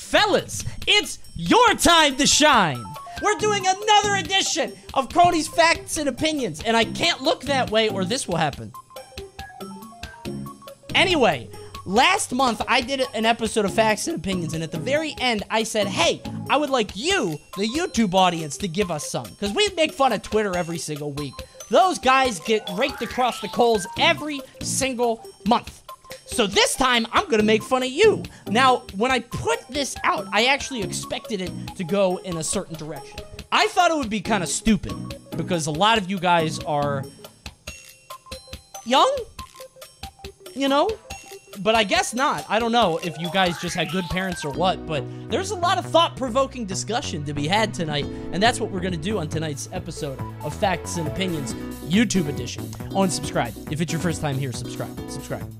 Fellas, it's your time to shine. We're doing another edition of Coney's Facts and Opinions, and I can't look that way or this will happen. Anyway, last month I did an episode of Facts and Opinions, and at the very end I said, hey, I would like you, the YouTube audience, to give us some, because we make fun of Twitter every single week. Those guys get raked across the coals every single month. So this time, I'm gonna make fun of you. Now, when I put this out, I actually expected it to go in a certain direction. I thought it would be kind of stupid, because a lot of you guys are young, you know? But I guess not. I don't know if you guys just had good parents or what, but there's a lot of thought-provoking discussion to be had tonight, and that's what we're gonna do on tonight's episode of Facts and Opinions, YouTube edition. Oh, and subscribe. If it's your first time here, subscribe. Subscribe.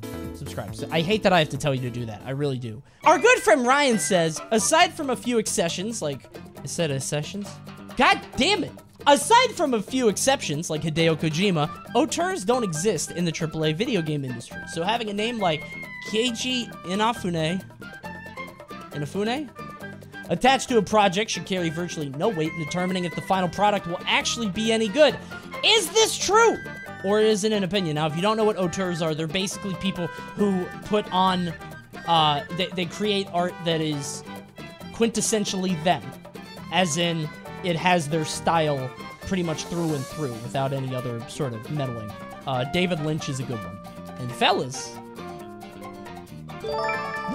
So I hate that I have to tell you to do that. I really do. Our good friend Ryan says, aside from a few exceptions, like, I said accessions? God damn it! Aside from a few exceptions, like Hideo Kojima, auteurs don't exist in the AAA video game industry. So having a name like Keiji Inafune attached to a project should carry virtually no weight in determining if the final product will actually be any good. Is this true? Or is it an opinion? Now, if you don't know what auteurs are, they're basically people who put on, they create art that is quintessentially them. As in, it has their style pretty much through and through, without any other sort of meddling. David Lynch is a good one. And fellas,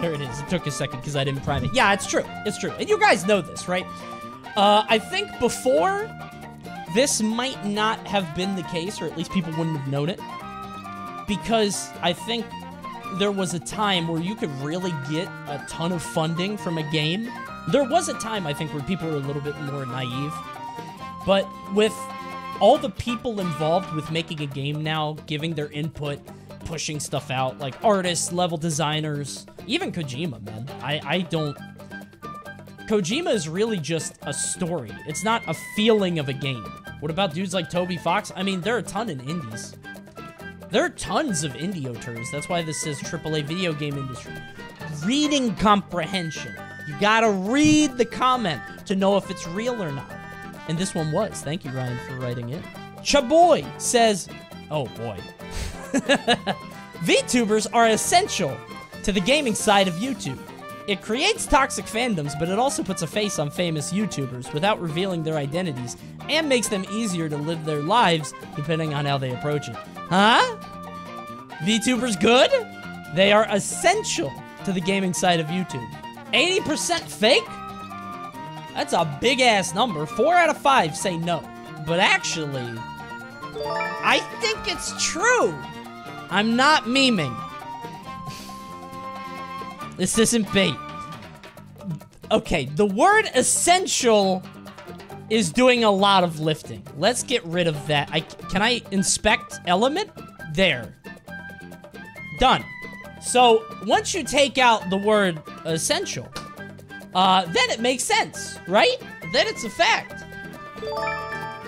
there it is. It took a second because I didn't prime it. Yeah, it's true. It's true. And you guys know this, right? I think before, this might not have been the case, or at least people wouldn't have known it, because I think there was a time where you could really get a ton of funding from a game. There was a time, I think, where people were a little bit more naive, but with all the people involved with making a game now, giving their input, pushing stuff out, like artists, level designers, even Kojima, man. Kojima is really just a story. It's not a feeling of a game. What about dudes like Toby Fox? I mean, there are a ton in indies. There are tons of indie auteurs. That's why this says AAA video game industry. Reading comprehension. You gotta read the comment to know if it's real or not. And this one was. Thank you, Ryan, for writing it. Chaboy says, oh boy. VTubers are essential to the gaming side of YouTube. It creates toxic fandoms, but it also puts a face on famous YouTubers without revealing their identities, and makes them easier to live their lives depending on how they approach it. Huh? VTubers good? They are essential to the gaming side of YouTube. 80% fake? That's a big-ass number. 4 out of 5 say no. But actually, I think it's true. I'm not memeing. This isn't bait. Okay, the word essential is doing a lot of lifting. Let's get rid of that. Can I inspect element? There. Done. So, once you take out the word essential, then it makes sense, right? Then it's a fact.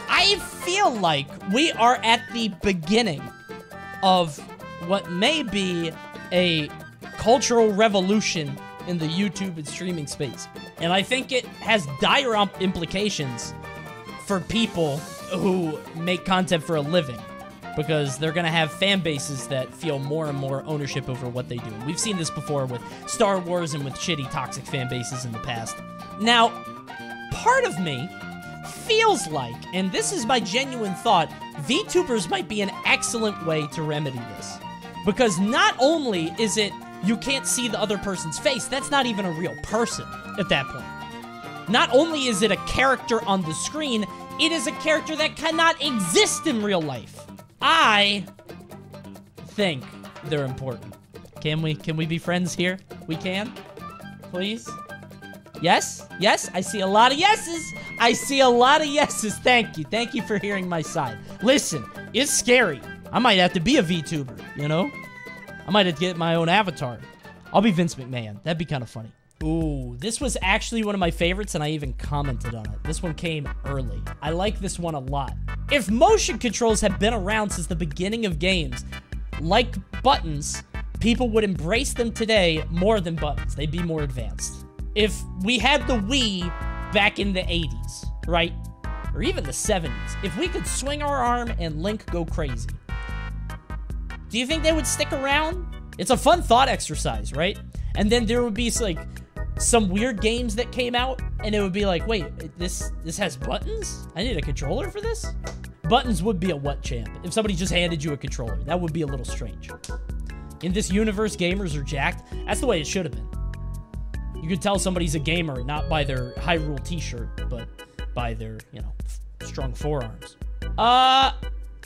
I feel like we are at the beginning of what may be a cultural revolution in the YouTube and streaming space. And I think it has dire implications for people who make content for a living, because they're gonna have fan bases that feel more and more ownership over what they do. We've seen this before with Star Wars and with shitty toxic fan bases in the past. Now, part of me feels like, and this is my genuine thought, VTubers might be an excellent way to remedy this. Because not only is it you can't see the other person's face, that's not even a real person at that point. Not only is it a character on the screen, it is a character that cannot exist in real life. I think they're important. Can we be friends here? We can? Please? Yes? Yes? I see a lot of yeses. I see a lot of yeses. Thank you. Thank you for hearing my side. Listen, it's scary. I might have to be a VTuber, you know? I might have to get my own avatar. I'll be Vince McMahon. That'd be kind of funny. Ooh, this was actually one of my favorites, and I even commented on it. This one came early. I like this one a lot. If motion controls had been around since the beginning of games, like buttons, people would embrace them today more than buttons. They'd be more advanced. if we had the Wii back in the 80s, right? Or even the 70s, if we could swing our arm and Link go crazy, do you think they would stick around? It's a fun thought exercise, right? And then there would be like some weird games that came out, and it would be like, wait, this has buttons? I need a controller for this? Buttons would be a what champ. If somebody just handed you a controller, that would be a little strange. In this universe, gamers are jacked. That's the way it should have been. You could tell somebody's a gamer not by their Hyrule t-shirt, but by their, you know, strong forearms.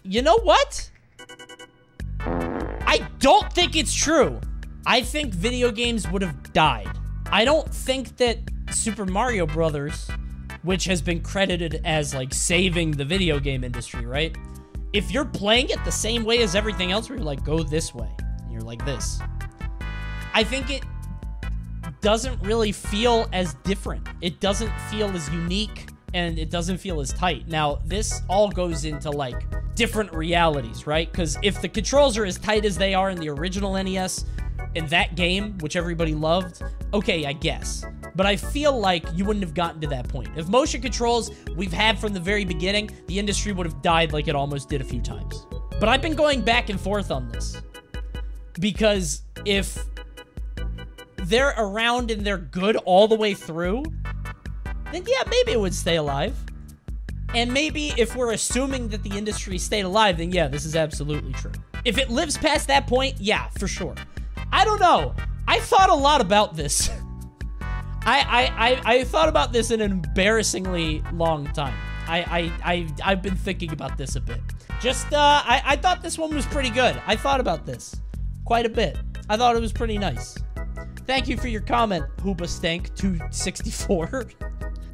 You know what? I don't think it's true. I think video games would have died. I don't think that Super Mario Brothers, which has been credited as, like, saving the video game industry, right? If you're playing it the same way as everything else, where you're like, go this way, and you're like this, I think it doesn't really feel as different. It doesn't feel as unique, and it doesn't feel as tight. Now, this all goes into, like, different realities, right? Because if the controls are as tight as they are in the original NES, in that game, which everybody loved, okay, I guess. But I feel like you wouldn't have gotten to that point. If motion controls we've had from the very beginning, the industry would have died like it almost did a few times. But I've been going back and forth on this. Because if they're around and they're good all the way through, then yeah, maybe it would stay alive. And maybe if we're assuming that the industry stayed alive, then yeah, this is absolutely true. If it lives past that point, yeah, for sure. I don't know. I thought a lot about this. I thought about this in an embarrassingly long time. I've been thinking about this a bit. Just, I thought this one was pretty good. I thought about this quite a bit. I thought it was pretty nice. Thank you for your comment, Hoopastank264.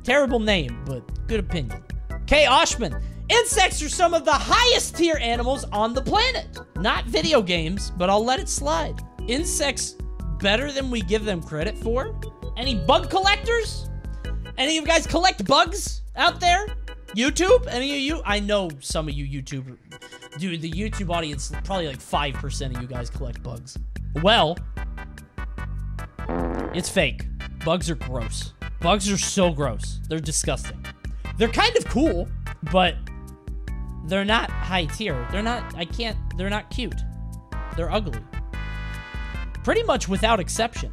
Terrible name, but good opinion. K. Oshman. Insects are some of the highest tier animals on the planet. Not video games, but I'll let it slide. Insects better than we give them credit for? Any bug collectors? Any of you guys collect bugs out there? YouTube? Any of you? I know some of you YouTubers. Dude, the YouTube audience, probably like 5% of you guys collect bugs. Well, it's fake. Bugs are gross. Bugs are so gross. They're disgusting. They're kind of cool, but they're not high tier. They're not cute. They're ugly. Pretty much without exception.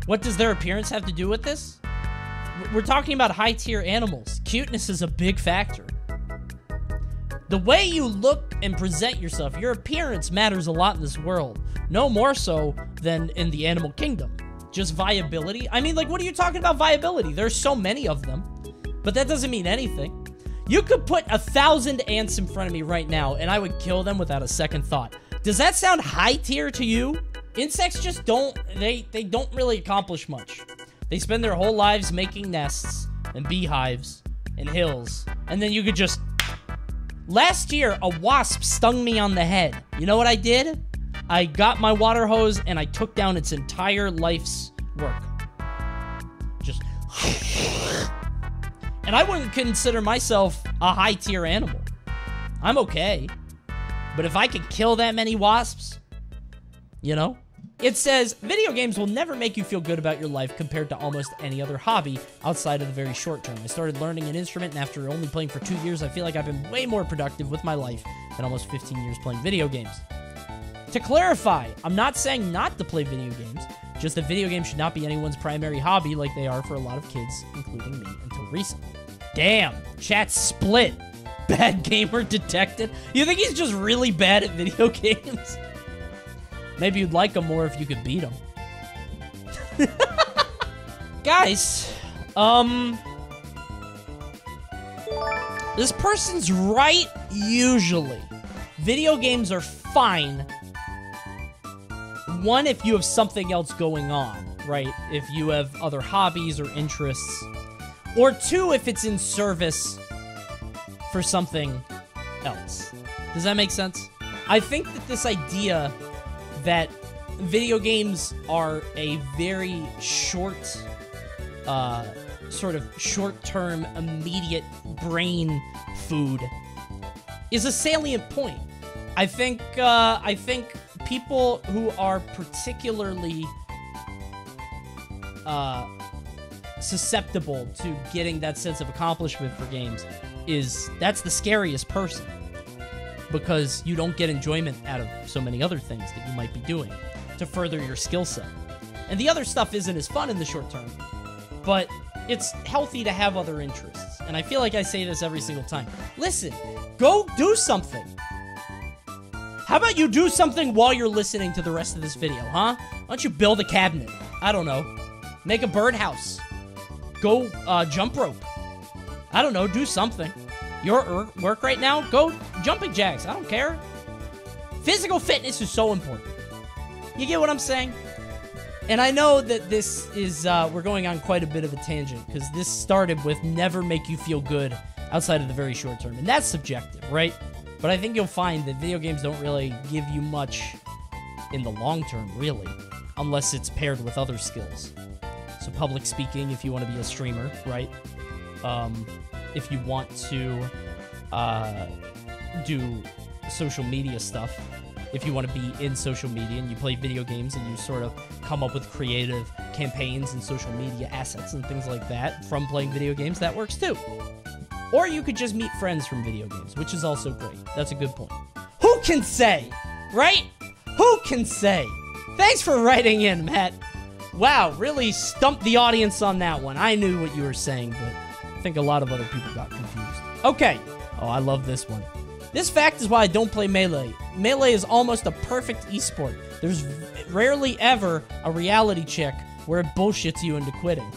What does their appearance have to do with this? We're talking about high-tier animals. Cuteness is a big factor. The way you look and present yourself, your appearance matters a lot in this world. No more so than in the animal kingdom. Just viability. I mean, like, what are you talking about viability? There's so many of them. But that doesn't mean anything. You could put 1,000 ants in front of me right now, and I would kill them without a second thought. Does that sound high-tier to you? Insects just don't, they don't really accomplish much. They spend their whole lives making nests and beehives and hills. And then you could just... Last year, a wasp stung me on the head. You know what I did? I got my water hose and I took down its entire life's work. Just... And I wouldn't consider myself a high-tier animal. I'm okay. But if I could kill that many wasps... You know? It says, video games will never make you feel good about your life compared to almost any other hobby outside of the very short term. I started learning an instrument, and after only playing for 2 years, I feel like I've been way more productive with my life than almost 15 years playing video games. To clarify, I'm not saying not to play video games, just that video games should not be anyone's primary hobby like they are for a lot of kids, including me, until recently. Damn, chat split. Bad gamer detected. You think he's just really bad at video games? Maybe you'd like him more if you could beat him. Guys, this person's right, usually. Video games are fine. One, if you have something else going on, right? If you have other hobbies or interests. Or two, if it's in service for something else. Does that make sense? I think that this idea that video games are a very short, sort of short-term, immediate brain food is a salient point. I think people who are particularly, susceptible to getting that sense of accomplishment for games that's the scariest person, because you don't get enjoyment out of so many other things that you might be doing to further your skill set. And the other stuff isn't as fun in the short term, but it's healthy to have other interests. And I feel like I say this every single time. Listen, go do something. How about you do something while you're listening to the rest of this video, huh? Why don't you build a cabinet? I don't know. Make a birdhouse. Go jump rope. I don't know, do something. Your work right now, go jumping jacks. I don't care. Physical fitness is so important. You get what I'm saying? And I know that this is, we're going on quite a bit of a tangent, because this started with never make you feel good outside of the very short term. And that's subjective, right? But I think you'll find that video games don't really give you much in the long term, really, unless it's paired with other skills. So public speaking, if you want to be a streamer, right? If you want to do social media stuff, if you want to be in social media and you play video games and you sort of come up with creative campaigns and social media assets and things like that from playing video games, that works too. Or you could just meet friends from video games, which is also great. That's a good point. Who can say, right? Who can say? Thanks for writing in, Matt. Wow, really stumped the audience on that one. I knew what you were saying, but I think a lot of other people got confused. Okay. Oh, I love this one. This fact is why I don't play Melee. Melee is almost a perfect esport. There's rarely ever a reality check where it bullshits you into quitting.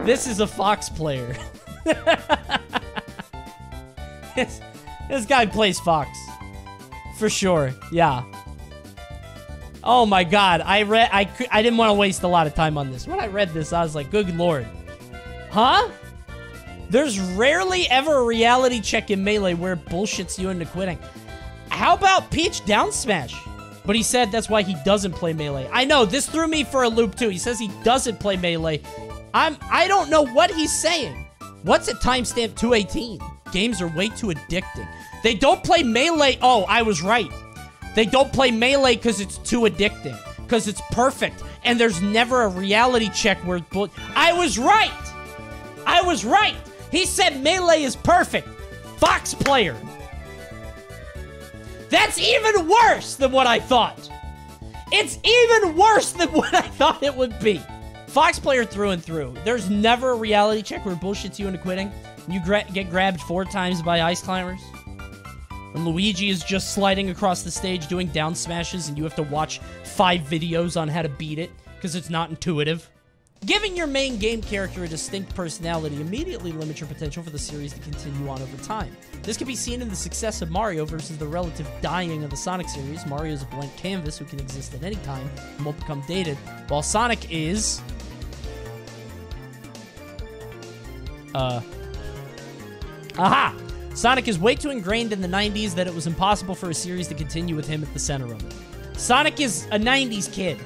This is a Fox player. This guy plays Fox. For sure, yeah. Oh my god, I didn't want to waste a lot of time on this. When I read this, I was like, good lord. Huh? There's rarely ever a reality check in Melee where it bullshits you into quitting. How about Peach down smash? But he said that's why he doesn't play Melee. I know, this threw me for a loop too. He says he doesn't play Melee. I don't know what he's saying. What's at timestamp 218? Games are way too addicting. They don't play Melee. Oh, I was right. They don't play Melee because it's too addicting. Because it's perfect. And there's never a reality check where I was right. I was right. He said Melee is perfect. Fox player. That's even worse than what I thought. It's even worse than what I thought it would be. Fox player through and through. There's never a reality check where it bullshits you into quitting. You get grabbed 4 times by ice climbers. When Luigi is just sliding across the stage doing down smashes and you have to watch 5 videos on how to beat it because it's not intuitive. Giving your main game character a distinct personality immediately limits your potential for the series to continue on over time. This can be seen in the success of Mario versus the relative dying of the Sonic series. Mario is a blank canvas who can exist at any time and won't become dated, while Sonic is... Aha! Sonic is way too ingrained in the 90s that it was impossible for a series to continue with him at the center of it. Sonic is a 90s kid.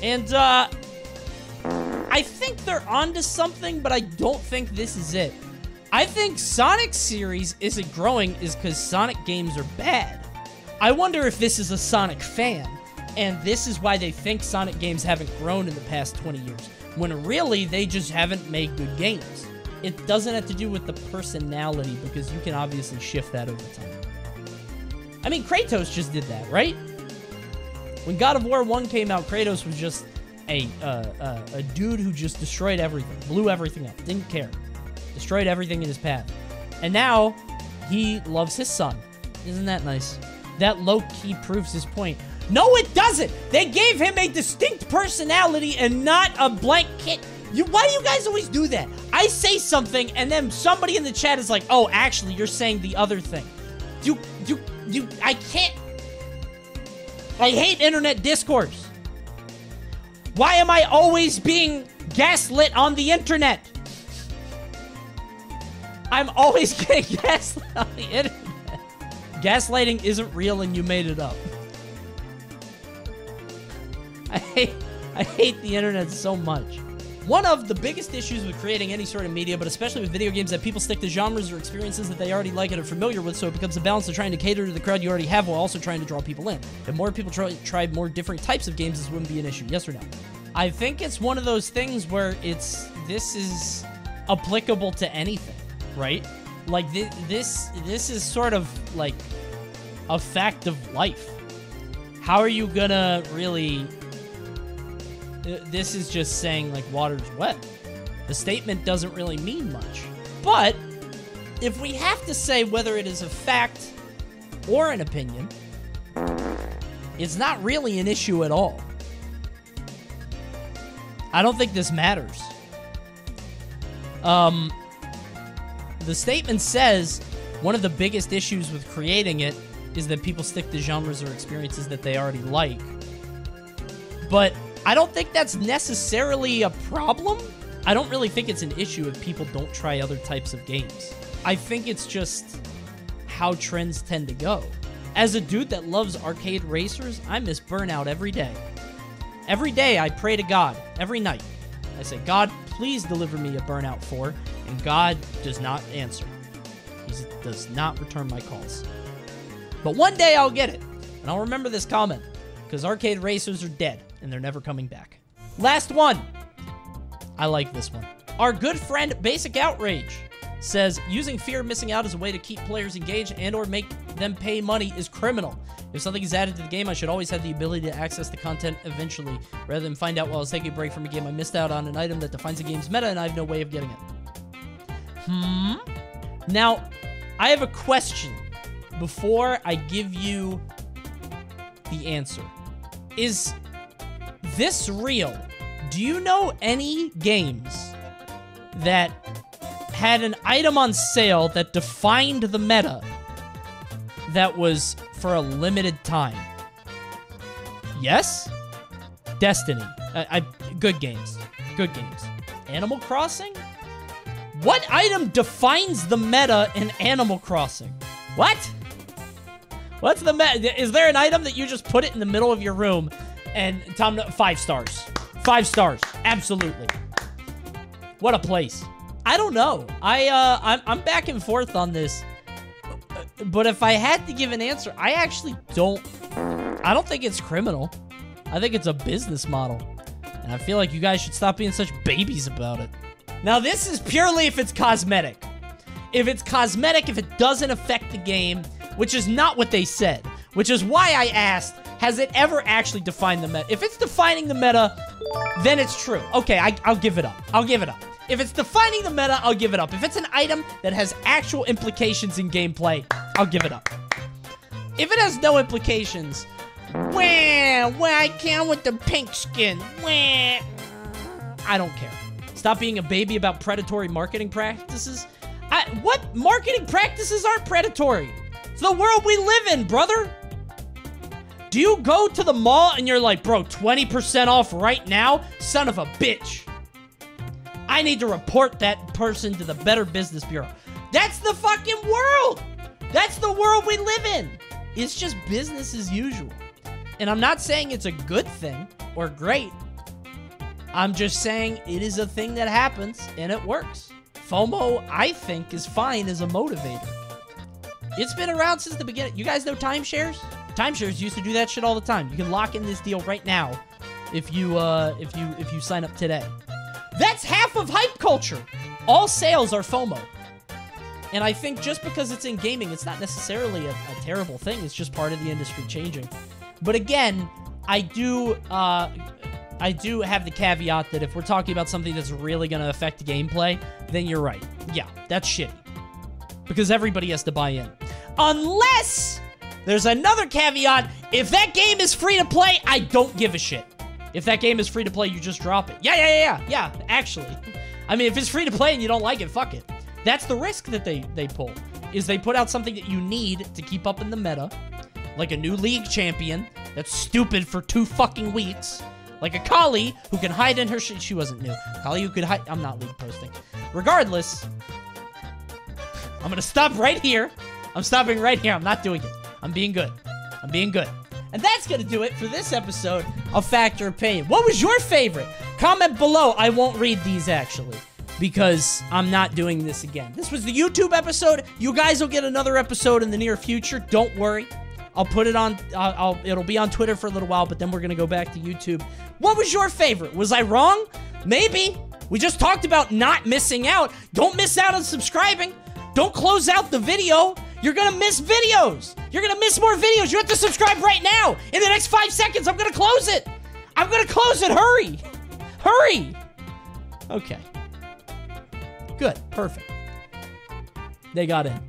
And, I think they're onto something, but I don't think this is it. I think Sonic's series isn't growing is because Sonic games are bad. I wonder if this is a Sonic fan, and this is why they think Sonic games haven't grown in the past 20 years, when really they just haven't made good games. It doesn't have to do with the personality, because you can obviously shift that over time. I mean, Kratos just did that, right? When God of War 1 came out, Kratos was just a dude who just destroyed everything, blew everything up, didn't care, destroyed everything in his path. And now, he loves his son. Isn't that nice? That low-key proves his point. No, it doesn't! They gave him a distinct personality and not a blank kid. Why do you guys always do that? I say something, and then somebody in the chat is like, oh, actually, you're saying the other thing. I can't... I hate internet discourse. Why am I always being gaslit on the internet? I'm always getting gaslit on the internet. Gaslighting isn't real and you made it up. I hate the internet so much. One of the biggest issues with creating any sort of media, but especially with video games, that people stick to genres or experiences that they already like and are familiar with, so it becomes a balance of trying to cater to the crowd you already have while also trying to draw people in. If more people try more different types of games, this wouldn't be an issue. Yes or no? I think it's one of those things where it's this is applicable to anything, right? Like, this is sort of like a fact of life. How are you gonna really... This is just saying, like, water's wet. The statement doesn't really mean much. But if we have to say whether it is a fact or an opinion, it's not really an issue at all. I don't think this matters. The statement says one of the biggest issues with creating it is that people stick to genres or experiences that they already like. But I don't think that's necessarily a problem. I don't really think it's an issue if people don't try other types of games. I think it's just how trends tend to go. As a dude that loves arcade racers, I miss Burnout every day. Every day I pray to God, every night. I say, God, please deliver me a Burnout 4, and God does not answer. He does not return my calls. But one day I'll get it, and I'll remember this comment, because arcade racers are dead, and they're never coming back. Last one. I like this one. Our good friend Basic Outrage says, using fear of missing out as a way to keep players engaged and or make them pay money is criminal. If something is added to the game, I should always have the ability to access the content eventually, rather than find out while I was taking a break from a game I missed out on an item that defines the game's meta and I have no way of getting it. Now, I have a question before I give you the answer. Is this real? Do you know any games that had an item on sale that defined the meta that was for a limited time? Yes? Destiny. Good games. Good games. Animal Crossing? What item defines the meta in Animal Crossing? What? What's the meta? Is there an item that you just put it in the middle of your room and 5 stars? 5 stars. Absolutely. What a place. I don't know. I'm back and forth on this. But if I had to give an answer, I actually don't think it's criminal. I think it's a business model. And I feel like you guys should stop being such babies about it. Now, this is purely if it's cosmetic. If it's cosmetic, if it doesn't affect the game, which is not what they said, which is why I asked, has it ever actually defined the meta? If it's defining the meta, then it's true. Okay, I'll give it up. I'll give it up. If it's defining the meta, I'll give it up. If it's an item that has actual implications in gameplay, I'll give it up. If it has no implications, wah, I can't with the pink skin, wah, I don't care. Stop being a baby about predatory marketing practices. What marketing practices aren't predatory? It's the world we live in, brother. Do you go to the mall and you're like, bro, 20% off right now? Son of a bitch. I need to report that person to the Better Business Bureau. That's the fucking world. That's the world we live in. It's just business as usual. And I'm not saying it's a good thing or great. I'm just saying it is a thing that happens and it works. FOMO, I think, is fine as a motivator. It's been around since the beginning. You guys know timeshares? Timeshares used to do that shit all the time. You can lock in this deal right now if you sign up today. That's half of hype culture. All sales are FOMO. And I think just because it's in gaming, it's not necessarily a terrible thing. It's just part of the industry changing. But again, I do have the caveat that if we're talking about something that's really going to affect gameplay, then you're right. Yeah, that's shitty. Because everybody has to buy in. Unless there's another caveat. If that game is free to play, I don't give a shit. If that game is free to play, you just drop it. Yeah, actually. I mean, if it's free to play and you don't like it, fuck it. That's the risk that they pull, is they put out something that you need to keep up in the meta, like a new league champion that's stupid for 2 fucking weeks, like a Kali who can hide in her she wasn't new. Kali who could hide. I'm not league posting. Regardless, I'm gonna stop right here. I'm stopping right here. I'm not doing it. I'm being good. I'm being good. And that's going to do it for this episode of Factor Opinion. What was your favorite? Comment below. I won't read these, actually, because I'm not doing this again. This was the YouTube episode. You guys will get another episode in the near future. Don't worry. I'll put it on, it'll be on Twitter for a little while, but then we're going to go back to YouTube. What was your favorite? Was I wrong? Maybe. We just talked about not missing out. Don't miss out on subscribing. Don't close out the video. You're gonna miss videos. You're gonna miss more videos. You have to subscribe right now. In the next 5 seconds, I'm gonna close it. I'm gonna close it. Hurry. Hurry. Okay. Good. Perfect. They got in.